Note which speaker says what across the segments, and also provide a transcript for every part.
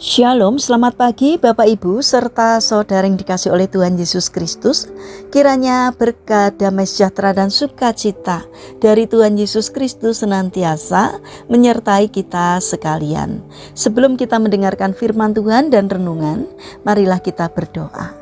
Speaker 1: Shalom, selamat pagi Bapak Ibu serta saudara yang dikasih oleh Tuhan Yesus Kristus. Kiranya berkat, damai sejahtera dan sukacita dari Tuhan Yesus Kristus senantiasa menyertai kita sekalian. Sebelum kita mendengarkan firman Tuhan dan renungan, marilah kita berdoa.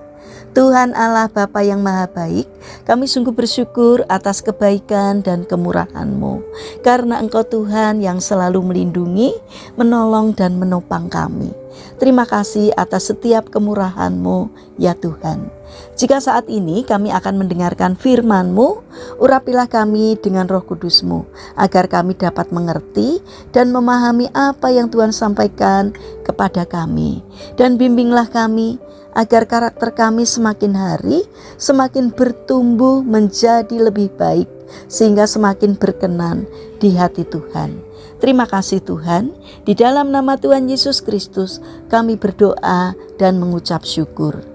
Speaker 1: Tuhan Allah Bapa yang Maha Baik, kami sungguh bersyukur atas kebaikan dan kemurahan-Mu. Karena Engkau Tuhan yang selalu melindungi, menolong dan menopang kami. Terima kasih atas setiap kemurahan-Mu ya Tuhan. Jika saat ini kami akan mendengarkan firman-Mu, urapilah kami dengan Roh Kudus-Mu, agar kami dapat mengerti dan memahami apa yang Tuhan sampaikan kepada kami. Dan bimbinglah kami, agar karakter kami semakin hari semakin bertumbuh menjadi lebih baik, sehingga semakin berkenan di hati Tuhan. Terima kasih Tuhan, di dalam nama Tuhan Yesus Kristus kami berdoa dan mengucap syukur.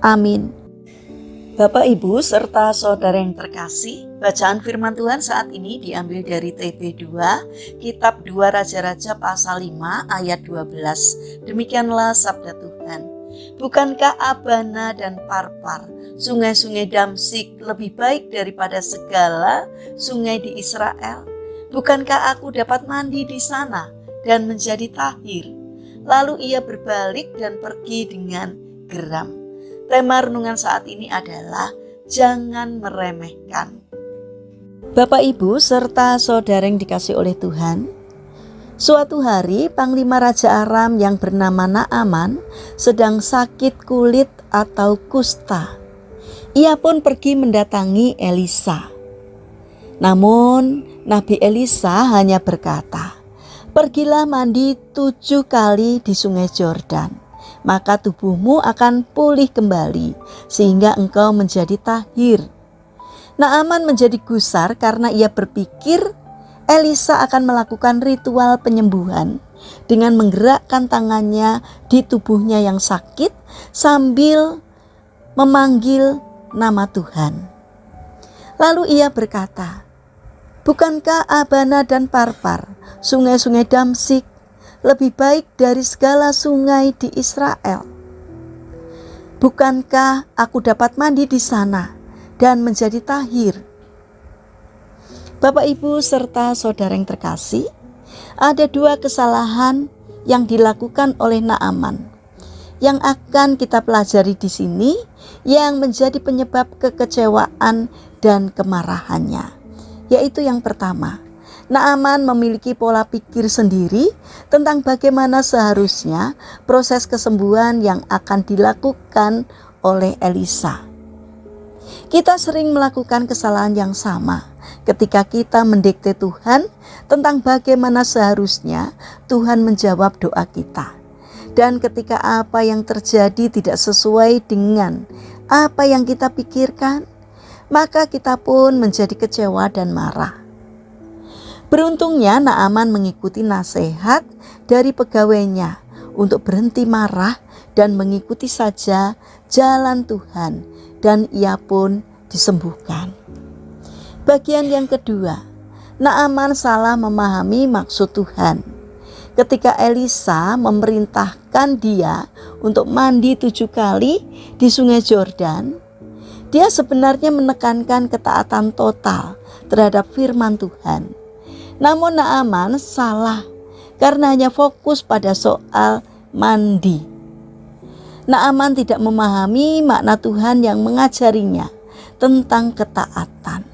Speaker 1: Amin. Bapak Ibu serta saudara yang terkasih, bacaan firman Tuhan saat ini diambil dari TB2, Kitab 2 Raja-Raja pasal 5 ayat 12. Demikianlah sabda Tuhan. Bukankah Abana dan Parpar, sungai-sungai Damsik lebih baik daripada segala sungai di Israel? Bukankah aku dapat mandi di sana dan menjadi tahir? Lalu ia berbalik dan pergi dengan geram. Tema renungan saat ini adalah jangan meremehkan. Bapak Ibu serta saudara yang dikasih oleh Tuhan, suatu hari Panglima Raja Aram yang bernama Naaman sedang sakit kulit atau kusta. Ia pun pergi mendatangi Elisa. Namun Nabi Elisa hanya berkata, "Pergilah mandi 7 kali di sungai Yordan, maka tubuhmu akan pulih kembali sehingga engkau menjadi tahir." Naaman menjadi gusar karena ia berpikir Elisa akan melakukan ritual penyembuhan dengan menggerakkan tangannya di tubuhnya yang sakit sambil memanggil nama Tuhan. Lalu ia berkata, "Bukankah Abana dan Parpar, sungai-sungai Damsik, lebih baik dari segala sungai di Israel? Bukankah aku dapat mandi di sana dan menjadi tahir?" Bapak Ibu serta saudara yang terkasih, ada 2 kesalahan yang dilakukan oleh Naaman yang akan kita pelajari di sini, yang menjadi penyebab kekecewaan dan kemarahannya. Yaitu yang pertama, Naaman memiliki pola pikir sendiri tentang bagaimana seharusnya proses kesembuhan yang akan dilakukan oleh Elisa. Kita sering melakukan kesalahan yang sama ketika kita mendikte Tuhan tentang bagaimana seharusnya Tuhan menjawab doa kita. Dan ketika apa yang terjadi tidak sesuai dengan apa yang kita pikirkan, maka kita pun menjadi kecewa dan marah. Beruntungnya Naaman mengikuti nasihat dari pegawainya untuk berhenti marah dan mengikuti saja jalan Tuhan, dan ia pun disembuhkan. Bagian yang kedua, Naaman salah memahami maksud Tuhan. Ketika Elisa memerintahkan dia untuk mandi 7 kali di sungai Yordan, dia sebenarnya menekankan ketaatan total terhadap firman Tuhan. Namun Naaman salah karena hanya fokus pada soal mandi. Naaman tidak memahami makna Tuhan yang mengajarinya tentang ketaatan.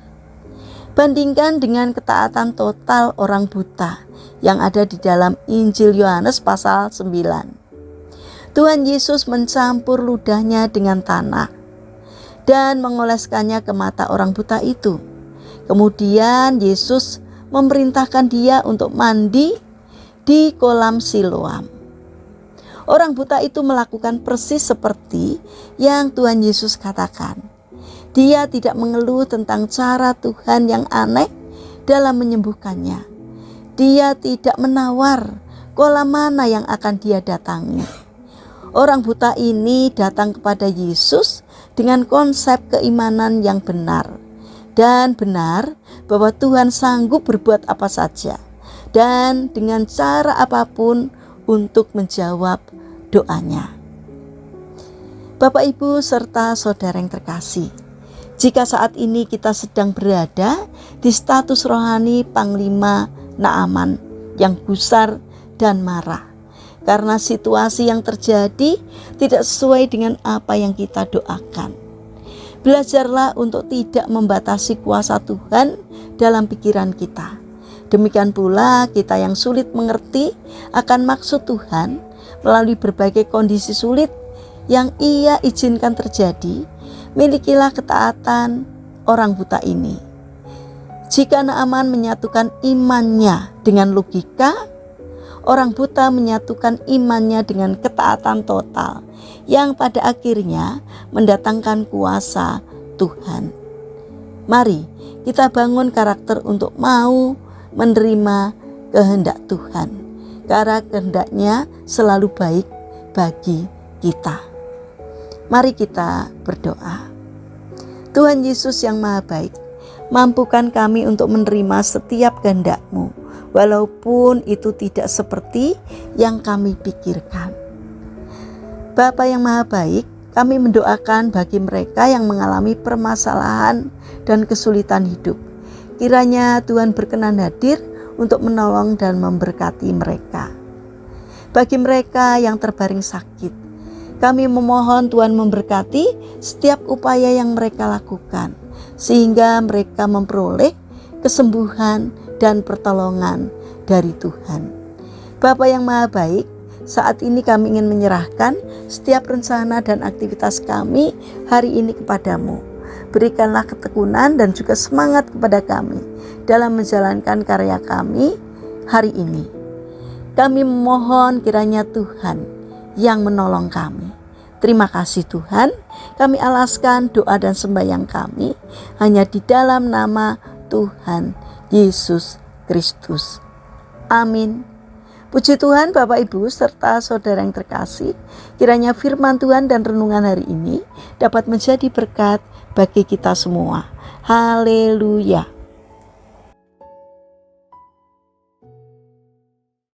Speaker 1: Bandingkan dengan ketaatan total orang buta yang ada di dalam Injil Yohanes pasal 9. Tuhan Yesus mencampur ludahnya dengan tanah dan mengoleskannya ke mata orang buta itu. Kemudian Yesus memerintahkan dia untuk mandi di kolam Siloam. Orang buta itu melakukan persis seperti yang Tuhan Yesus katakan. Dia tidak mengeluh tentang cara Tuhan yang aneh dalam menyembuhkannya. Dia tidak menawar kolam mana yang akan dia datangi. Orang buta ini datang kepada Yesus dengan konsep keimanan yang benar dan benar bahwa Tuhan sanggup berbuat apa saja dan dengan cara apapun untuk menjawab doanya. Bapak, Ibu, serta saudara yang terkasih, jika saat ini kita sedang berada di status rohani Panglima Naaman yang gusar dan marah karena situasi yang terjadi tidak sesuai dengan apa yang kita doakan. Belajarlah untuk tidak membatasi kuasa Tuhan dalam pikiran kita. Demikian pula kita yang sulit mengerti akan maksud Tuhan melalui berbagai kondisi sulit yang Ia izinkan terjadi, milikilah ketaatan orang buta ini. Jika Naaman menyatukan imannya dengan logika, orang buta menyatukan imannya dengan ketaatan total yang pada akhirnya mendatangkan kuasa Tuhan. Mari kita bangun karakter untuk mau menerima kehendak Tuhan, karena kehendaknya selalu baik bagi kita. Mari kita berdoa. Tuhan Yesus yang Maha Baik, mampukan kami untuk menerima setiap kehendak-Mu, walaupun itu tidak seperti yang kami pikirkan. Bapa yang Maha Baik, kami mendoakan bagi mereka yang mengalami permasalahan dan kesulitan hidup. Kiranya Tuhan berkenan hadir untuk menolong dan memberkati mereka. Bagi mereka yang terbaring sakit, kami memohon Tuhan memberkati setiap upaya yang mereka lakukan, sehingga mereka memperoleh kesembuhan dan pertolongan dari Tuhan. Bapa yang Maha Baik, saat ini kami ingin menyerahkan setiap rencana dan aktivitas kami hari ini kepadamu. Berikanlah ketekunan dan juga semangat kepada kami dalam menjalankan karya kami hari ini. Kami memohon kiranya Tuhan yang menolong kami. Terima kasih Tuhan, kami alaskan doa dan sembahyang kami hanya di dalam nama Tuhan Yesus Kristus. Amin. Puji Tuhan Bapak Ibu serta saudara yang terkasih, kiranya firman Tuhan dan renungan hari ini dapat menjadi berkat bagi kita semua. Haleluya.